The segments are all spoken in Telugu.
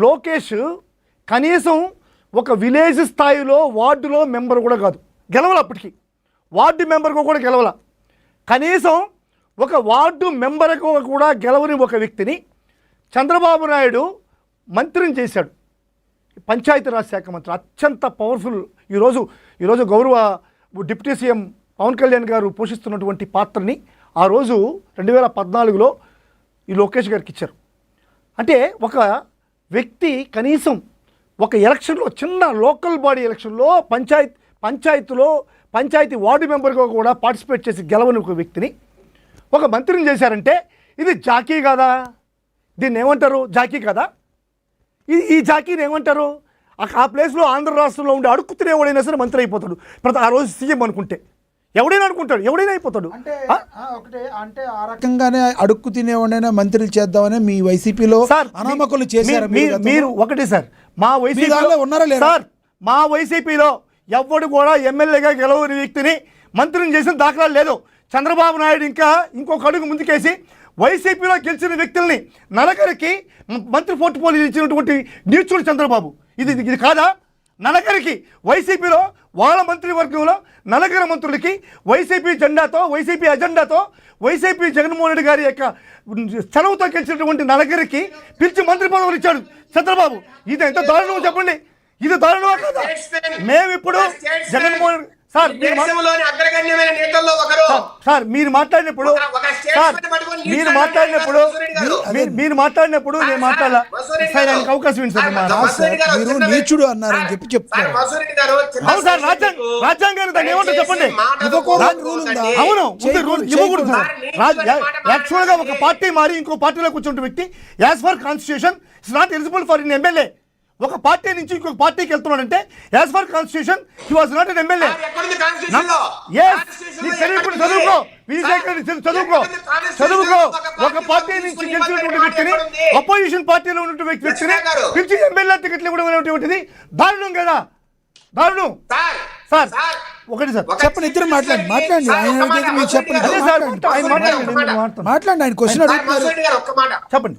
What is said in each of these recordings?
లోకేష్ కనీసం ఒక విలేజ్ స్థాయిలో వార్డులో మెంబర్ కూడా కాదు, గెలవల. అప్పటికి వార్డు మెంబర్గా కూడా గెలవల. కనీసం ఒక వార్డు మెంబర్గా కూడా గెలవని ఒక వ్యక్తిని చంద్రబాబు నాయుడు మంత్రిని చేశాడు, పంచాయతీరాజ్ శాఖ మంత్రి. అత్యంత పవర్ఫుల్. ఈరోజు గౌరవ డిప్యూటీ సీఎం పవన్ కళ్యాణ్ గారు పోషిస్తున్నటువంటి పాత్రని ఆ రోజు 2014లో ఈ లోకేష్ గారికి ఇచ్చారు. అంటే ఒక వ్యక్తి కనీసం ఒక ఎలక్షన్లో, చిన్న లోకల్ బాడీ ఎలక్షన్లో పంచాయతీ వార్డు మెంబర్గా కూడా పార్టిసిపేట్ చేసి గెలవని ఒక వ్యక్తిని ఒక మంత్రిని చేశారంటే ఇది జాకీ కాదా? దీన్ని ఏమంటారు? జాకీ కదా? ఈ జాకీని ఏమంటారు? ఆ ప్లేస్లో ఆంధ్ర రాష్ట్రంలో ఉండి అడుక్కు తినేవాడైనా సరే మంత్రి అయిపోతాడు. ఆ రోజు సీఎం అనుకుంటే ఎవడైనా అనుకుంటాడు, ఎవడైనా అయిపోతాడు. ఒకటే అంటే ఆ రకంగానే అడుక్కు తినేవాడైనా మంత్రులు చేద్దామని మీ వైసీపీలో అనామకులు చేశారు మీరు. ఒకటి సార్, మా వైసీపీలో ఉన్నారా లేదా సార్? మా వైసీపీలో ఎవడు కూడా ఎమ్మెల్యేగా గెలవని వ్యక్తిని మంత్రిని చేసిన దాఖలాలు లేదు. చంద్రబాబు నాయుడు ఇంకొక అడుగు ముందుకేసి వైసీపీలో గెలిచిన వ్యక్తుల్ని నలగరికి మంత్రి పోర్ట్ఫోలియో ఇచ్చినటువంటి నీచుడు చంద్రబాబు. ఇది కాదా? నలగరికి వైసీపీలో వాళ్ళ మంత్రివర్గంలో నలగర మంత్రులకి వైసీపీ జెండాతో, వైసీపీ అజెండాతో, వైసీపీ జగన్మోహన్ రెడ్డి గారి యొక్క చనువుతో గెలిచినటువంటి నలగరికి పిలిచి మంత్రి పదవులు ఇచ్చాడు చంద్రబాబు. ఇది ఎంత దారుణమో చెప్పండి. ఇది దారుణమా కదా? మేమిప్పుడు జగన్మోహన్ సార్ మీరు మాట్లాడినప్పుడు నేను మాట్లాడాల సార్, ఆయనకు అవకాశం ఏంటి సార్? మీరు నీచుడు అన్నారని చెప్పి చెప్తారు. అవును సార్, రాజ్యాంగాన్ని దాన్ని ఏమంటారు చెప్పండి. అవును, ఇవ్వకూడదు. యాక్చువల్గా ఒక పార్టీ మారి ఇంకో పార్టీలో కూర్చుంటే వ్యక్తి as per constitution it's not eligible for in MLA. ఒక పార్టీ నుంచి ఇంకొక పార్టీకి వెళ్తున్నాడంటే as per constitution he was not an MLA. చదువుకో. ఒక పార్టీ నుంచి గెలిచినటువంటి వ్యక్తిని, అపోజిషన్ పార్టీలో ఉన్నటువంటి వ్యక్తిని పిలిచి ఎమ్మెల్యే టికెట్లు ఇవ్వడం అనేటువంటిది దారుణం కదా? దారుణం సార్. ఒకటి సార్ చెప్పండి, ఇద్దరు మాట్లాడండి. ఆయన క్వశ్చన్ అడుగుతున్నారు. చెప్పండి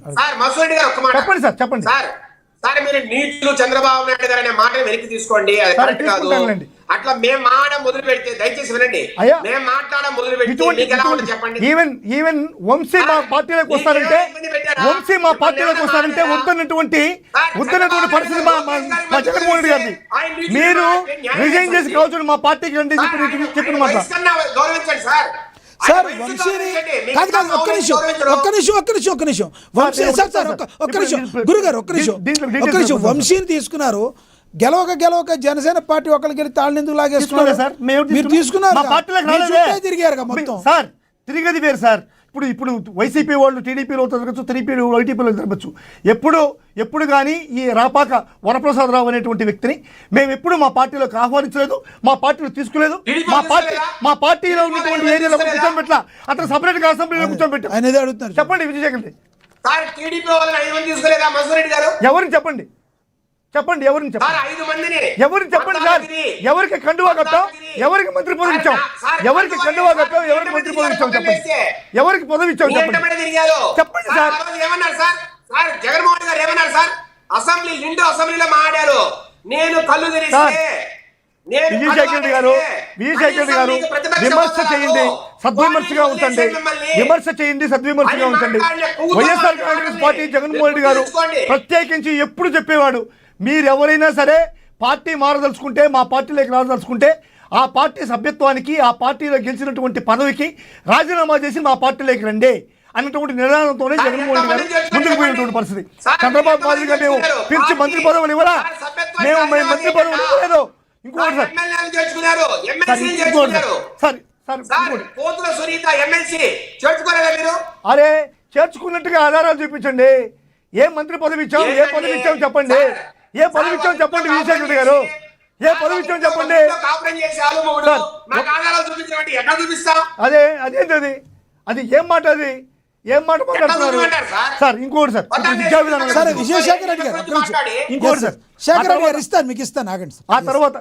సార్, చెప్పండి. సార్ మీరు నీతులు చంద్రబాబు నాయుడు గారు అనే మాటను వెనక్కి తీసుకోండి, అది కరెక్ట్ కాదు. అట్లా మేము మాట్లాడడం మొదలు పెడితే దయచేసి వినండి. మేము మాట్లాడడం మొదలు పెడితే చెప్పండి. ఈవెన్ వంశీ మా పార్టీలోకి వస్తారంటే వద్దన్నటువంటి పరిస్థితి మా జగన్మోహన్ రెడ్డి గారిది. మీరు రిజైన్ చేసి కావచ్చు మా పార్టీకి రండి చెప్పిన మాట. గౌరవించండి సార్. సార్ వంశీని కాదు ఒక్క నిమిషం గురుగారు ఒక్క నిమిషం వంశీని తీసుకున్నారు. గెలవక జనసేన పార్టీ ఒకరికి వెళ్ళి తాళ్ళని ఎందుకు లాగేసుకున్నారు సార్? మీరు తీసుకున్నారు, తిరిగారు మొత్తం సార్. తిరిగేది వేరు సార్. ఇప్పుడు వైసీపీ వాళ్ళు టీడీపీలో తిరగచ్చు, టీడీపీలో వైటీపీలో తిరగచ్చు. ఎప్పుడు కానీ ఈ రాపాక వరప్రసాదరావు అనేటువంటి వ్యక్తిని మేము ఎప్పుడు మా పార్టీలోకి ఆహ్వానించలేదు, మా పార్టీలో తీసుకోలేదు. మా పార్టీలో ఉన్నటువంటి ఏరియాలో కూర్చోబెట్టా, అతను సపరేట్ గా అసెంబ్లీలో కూర్చోబెట్టాం. చెప్పండి విజయశేఖర్ రెడ్డి, ఎవరిని చెప్పండి ఎవరిని చెప్పండి సార్? ఎవరికి కండువా కప్పాం, ఎవరికి మంత్రి పదవి ఇచ్చాం? ఎవరికి కండువా కప్పాం, ఎవరికి మంత్రి పదవి ఇచ్చాం చెప్పండి? ఎవరికి పదవి ఇచ్చాం చెప్పండి సార్. జగన్మోహన్ గారు ఏమన్నారు సార్? అసెంబ్లీలో మాట్లాడారు. నేను కళ్ళు తెరిస్తే విజయశేఖర్ రెడ్డి గారు విమర్శ చేయండి, సద్విమర్శగా ఉంచండి. వైఎస్ఆర్ కాంగ్రెస్ పార్టీ జగన్మోహన్ రెడ్డి గారు ప్రత్యేకించి ఎప్పుడు చెప్పేవాడు, మీరు ఎవరైనా సరే పార్టీ మారదలుచుకుంటే, మా పార్టీలోకి రాదలుచుకుంటే ఆ పార్టీ సభ్యత్వానికి, ఆ పార్టీలో గెలిచినటువంటి పదవికి రాజీనామా చేసి మా పార్టీలోకి రండి అన్నటువంటి నినాదంతోనే జగన్మోహన్ రెడ్డి గారు ముందుకు పోయినటువంటి పరిస్థితి. చంద్రబాబు మాదిరిగా మేము పిలిచి మంత్రి పదవులు ఇవ్వరా? మేము మంత్రి పదవులు ఇవ్వలేదు. ఇంకోటి అరే చేర్చుకున్నట్టుగా ఆధారాలు చూపించండి. ఏ మంత్రి పదవి ఇచ్చాం, ఏ పదవి ఇచ్చాం చెప్పండి. విజయశేఖర్ రెడ్డి గారు ఏ పదవి ఇచ్చాం చెప్పండి. అదేంటది? అది ఏం మాట మాట్లాడుతున్నారు సార్? ఇంకోటి సార్, విద్యా విధానం విజయశేఖర్ రెడ్డి గారు ఇంకోటి సార్, శేఖర్ రెడ్డి గారు ఇస్తాను, మీకు ఇస్తాను, ఆగండి సార్. ఆ తర్వాత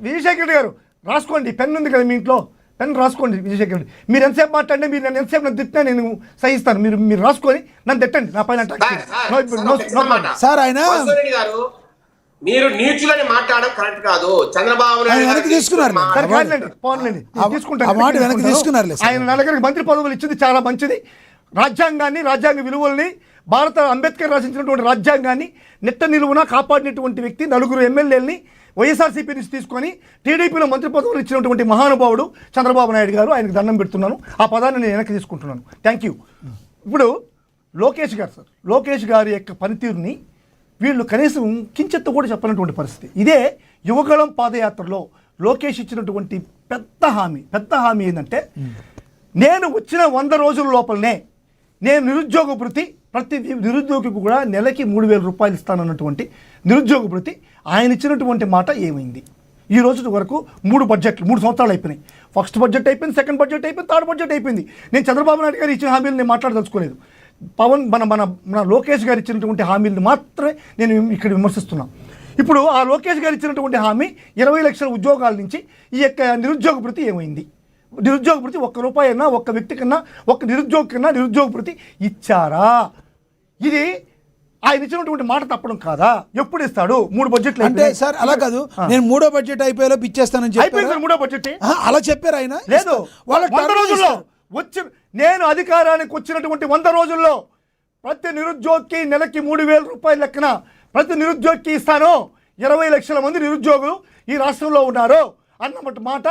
విజయశేఖర్ రెడ్డి గారు రాసుకోండి, పెన్ ఉంది కదా మీ ఇంట్లో, పెన్ రాసుకోండి విజయశేఖర్ రెడ్డి. మీరు ఎంతసేపు మాట్లాడినా, మీరు నన్ను ఎంతసేపు నన్ను తిట్టినా నేను సహిస్తాను. మీరు రాసుకొని నన్ను తిట్టండి, నా పైన సార్. ఆయన గారు మీరు నీచులని మాట్లాడడం కరెక్ట్ కాదు. చంద్రబాబు నాయుడు తీసుకున్నారు, ఆయన నలుగురికి మంత్రి పదవులు ఇచ్చింది చాలా మంచిది. రాజ్యాంగాన్ని, రాజ్యాంగ విలువల్ని, భారత అంబేద్కర్ రచించినటువంటి రాజ్యాంగాన్ని నిట్ట నిలువున కాపాడినటువంటి వ్యక్తి, నలుగురు ఎమ్మెల్యేలని వైఎస్ఆర్సీపీ నుంచి తీసుకొని టీడీపీలో మంత్రి పదవులు ఇచ్చినటువంటి మహానుభావుడు చంద్రబాబు నాయుడు గారు. ఆయనకు దండం పెడుతున్నాను. ఆ పదాన్ని నేను వెనక్కి తీసుకుంటున్నాను. Thank you. ఇప్పుడు లోకేష్ గారు, సార్, లోకేష్ గారి యొక్క పనితీరుని వీళ్ళు కనీసం కించెత్తు కూడా చెప్పనటువంటి పరిస్థితి. ఇదే యువగళం పాదయాత్రలో లోకేష్ ఇచ్చినటువంటి పెద్ద హామీ ఏంటంటే, నేను వచ్చిన 100 రోజుల లోపలనే నేను నిరుద్యోగ భృతి, ప్రతి నిరుద్యోగికి కూడా నెలకి 3,000 రూపాయలు ఇస్తానన్నటువంటి నిరుద్యోగ భృతి ఆయన ఇచ్చినటువంటి మాట ఏమైంది? ఈ రోజు వరకు 3 సంవత్సరాలు అయిపోయినాయి. ఫస్ట్ బడ్జెట్ అయిపోయింది, సెకండ్ బడ్జెట్ అయిపోయింది, థర్డ్ బడ్జెట్ అయిపోయింది. నేను చంద్రబాబు నాయుడు గారు ఇచ్చిన హామీలు నేను మాట్లాడదలుచుకోలేదు. మన లోకేష్ గారు ఇచ్చినటువంటి హామీలను మాత్రమే నేను ఇక్కడ విమర్శిస్తున్నాను. ఇప్పుడు ఆ లోకేష్ గారు ఇచ్చినటువంటి హామీ 20 లక్షల ఉద్యోగాల నుంచి ఈ యొక్క నిరుద్యోగ భృతి ఏమైంది? నిరుద్యోగ భృతి ₹1 అయినా, ఒక్క వ్యక్తి కన్నా, ఒక్క నిరుద్యోగి కన్నా నిరుద్యోగ భృతి ఇచ్చారా? ఇది ఆయన ఇచ్చినటువంటి మాట తప్పడం కాదా? ఎప్పుడు ఇస్తాడు? 3 బడ్జెట్లు అంటే సార్ అలా కాదు, నేను 3వ బడ్జెట్ అయిపోయేలో పిచ్చేస్తానని చెప్పి 3వ బడ్జెట్ అలా చెప్పారు ఆయన. లేదు, వాళ్ళ 100 రోజుల్లో నేను అధికారానికి వచ్చినటువంటి 100 రోజుల్లో ప్రతి నిరుద్యోగికి నెలకి 3,000 రూపాయల లెక్కన ప్రతి నిరుద్యోగికి ఇస్తాను. 20 లక్షల మంది నిరుద్యోగులు ఈ రాష్ట్రంలో ఉన్నారు అన్నమాట మాట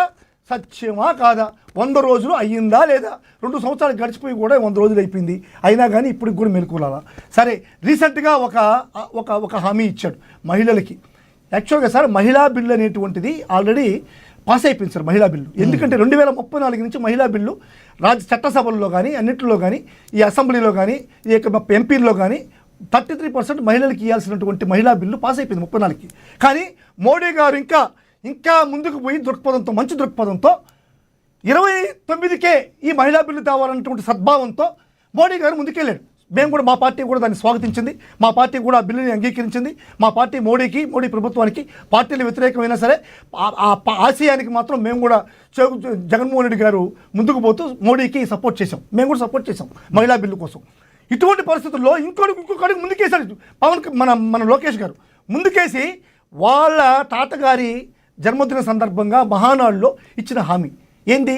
సత్యమా కాదా? 100 రోజులు అయ్యిందా లేదా? 2 సంవత్సరాలు గడిచిపోయి కూడా 100 రోజులు అయిపోయింది. అయినా కానీ ఇప్పటికి కూడా మెలుకులాలా? సరే, రీసెంట్గా ఒక హామీ ఇచ్చాడు మహిళలకి. యాక్చువల్గా సార్, మహిళా బిల్లు అనేటువంటిది ఆల్రెడీ పాస్ అయిపోయింది సార్, మహిళా బిల్లు. ఎందుకంటే 2034 నుంచి మహిళా బిల్లు చట్టసభల్లో కానీ, అన్నింటిలో కానీ, ఈ అసెంబ్లీలో కానీ, ఈ యొక్క ఎంపీల్లో కానీ 33% మహిళలకు ఇవ్వాల్సినటువంటి మహిళా బిల్లు పాస్ అయిపోయింది 34కి. కానీ మోడీ గారు ఇంకా ముందుకు పోయి మంచి దృక్పథంతో 29కే ఈ మహిళా బిల్లు తేవాలన్నటువంటి సద్భావంతో మోడీ గారు ముందుకెళ్ళాడు. మేము కూడా, మా పార్టీ కూడా దాన్ని స్వాగతించింది. మా పార్టీ కూడా ఆ బిల్లుని అంగీకరించింది. మా పార్టీ మోడీ ప్రభుత్వానికి పార్టీలు వ్యతిరేకమైనా సరే ఆ ఆశయానికి మాత్రం మేము కూడా జగన్మోహన్ రెడ్డి గారు ముందుకు పోతూ మోడీకి సపోర్ట్ చేసాం. మేము కూడా సపోర్ట్ చేసాం మహిళా బిల్లు కోసం. ఇటువంటి పరిస్థితుల్లో ఇంకొకటి ముందుకేసాడు మన లోకేష్ గారు. ముందుకేసి వాళ్ళ తాతగారి జన్మదిన సందర్భంగా మహానాడులో ఇచ్చిన హామీ ఏంది?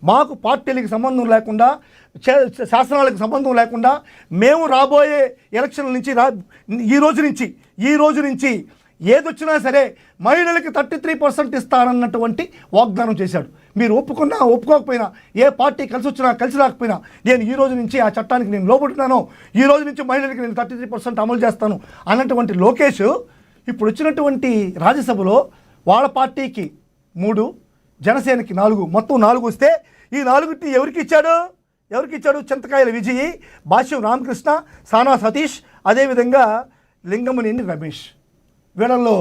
మాకు పార్టీలకు సంబంధం లేకుండా, శాసనాలకు సంబంధం లేకుండా మేము రాబోయే ఎలక్షన్ల నుంచి ఈ రోజు నుంచి ఏదొచ్చినా సరే మహిళలకి 33% ఇస్తారన్నటువంటి వాగ్దానం చేశాడు. మీరు ఒప్పుకున్నా ఒప్పుకోకపోయినా, ఏ పార్టీ కలిసి వచ్చినా కలిసి రాకపోయినా, నేను ఈ రోజు నుంచి ఆ చట్టానికి నేను లోబడుతున్నాను, ఈ రోజు నుంచి మహిళలకి నేను 33% అమలు చేస్తాను అన్నటువంటి లోకేష్ ఇప్పుడు వచ్చినటువంటి రాజ్యసభలో వాళ్ళ పార్టీకి 3, జనసేనకి 4, మొత్తం 4 వస్తే ఈ 4టి ఎవరికి ఇచ్చాడు? చింతకాయల విజయ్, భాష్యం రామకృష్ణ, సానా సతీష్, అదేవిధంగా లింగమనేని రమేష్. వీళ్ళల్లో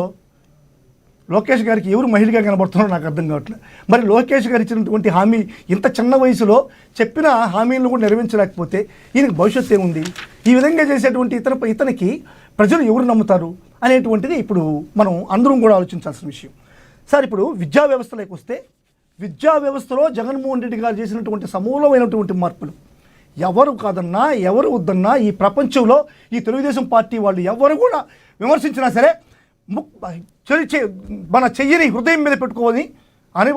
లోకేష్ గారికి ఎవరు మహిళగా కనబడుతున్నారో నాకు అర్థం కావట్లేదు. మరి లోకేష్ గారు ఇచ్చినటువంటి హామీ, ఇంత చిన్న వయసులో చెప్పిన హామీలను కూడా నెరవేర్చలేకపోతే ఈయనకి భవిష్యత్తు ఏముంది? ఈ విధంగా చేసేటువంటి ఇతనికి ప్రజలు ఎవరు నమ్ముతారు అనేటువంటిది ఇప్పుడు మనం అందరం కూడా ఆలోచించాల్సిన విషయం. సార్, ఇప్పుడు విద్యా వ్యవస్థలోకి వస్తే, విద్యా వ్యవస్థలో జగన్మోహన్ రెడ్డి గారు చేసినటువంటి సమూలమైనటువంటి మార్పులు ఎవరు కాదన్నా, ఎవరు వద్దన్నా, ఈ ప్రపంచంలో ఈ తెలుగుదేశం పార్టీ వాళ్ళు ఎవరు కూడా విమర్శించినా సరే మన చెయ్యిని హృదయం మీద పెట్టుకోవాలి అని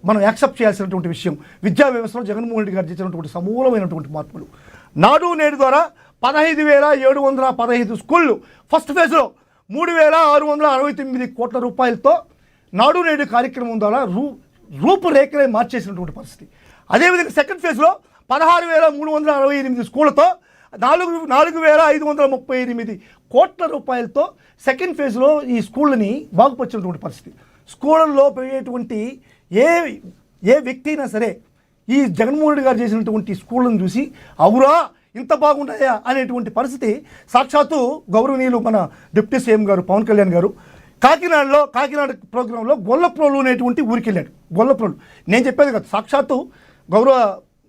మనం యాక్సెప్ట్ చేయాల్సినటువంటి విషయం. విద్యా వ్యవస్థలో జగన్మోహన్ రెడ్డి గారు చేసినటువంటి సమూలమైనటువంటి మార్పులు. నాడు నేడు ద్వారా 15,715 స్కూళ్ళు, ఫస్ట్ ఫేజ్లో 3,669 కోట్ల రూపాయలతో నాడు నేడు కార్యక్రమం ద్వారా రూపురేఖలే మార్చేసినటువంటి పరిస్థితి. అదేవిధంగా సెకండ్ ఫేజ్లో 16,368 స్కూళ్ళతో 4,538 కోట్ల రూపాయలతో సెకండ్ ఫేజ్లో ఈ స్కూళ్ళని బాగుపరిచినటువంటి పరిస్థితి. స్కూళ్ళల్లో పోయేటువంటి ఏ వ్యక్తి అయినా సరే ఈ జగన్మోహన్ రెడ్డి గారు చేసినటువంటి స్కూళ్ళను చూసి అవురా ఇంత బాగుంటాయా అనేటువంటి పరిస్థితి సాక్షాత్తు గౌరవనీయులు మన డిప్యూటీ సీఎం గారు పవన్ కళ్యాణ్ గారు కాకినాడ ప్రోగ్రాంలో గొల్లప్రోలు అనేటువంటి ఊరికి వెళ్ళాడు. గొల్లప్రోలు నేను చెప్పేది కాదు, సాక్షాత్తు గౌరవ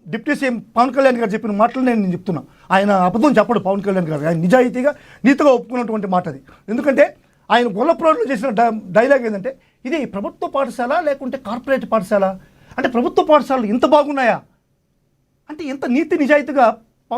డిప్యూటీ సీఎం పవన్ కళ్యాణ్ గారు చెప్పిన మాటలు నేను చెప్తున్నా. ఆయన అబద్ధం చెప్పడు పవన్ కళ్యాణ్ గారు, ఆయన నీతిగా ఒప్పుకున్నటువంటి మాట అది. ఎందుకంటే ఆయన గొల్లప్రోలు చేసిన డైలాగ్ ఏంటంటే, ఇది ప్రభుత్వ పాఠశాల లేకుంటే కార్పొరేట్ పాఠశాల అంటే ప్రభుత్వ పాఠశాలలు ఇంత బాగున్నాయా? అంటే ఎంత నీతి నిజాయితీగా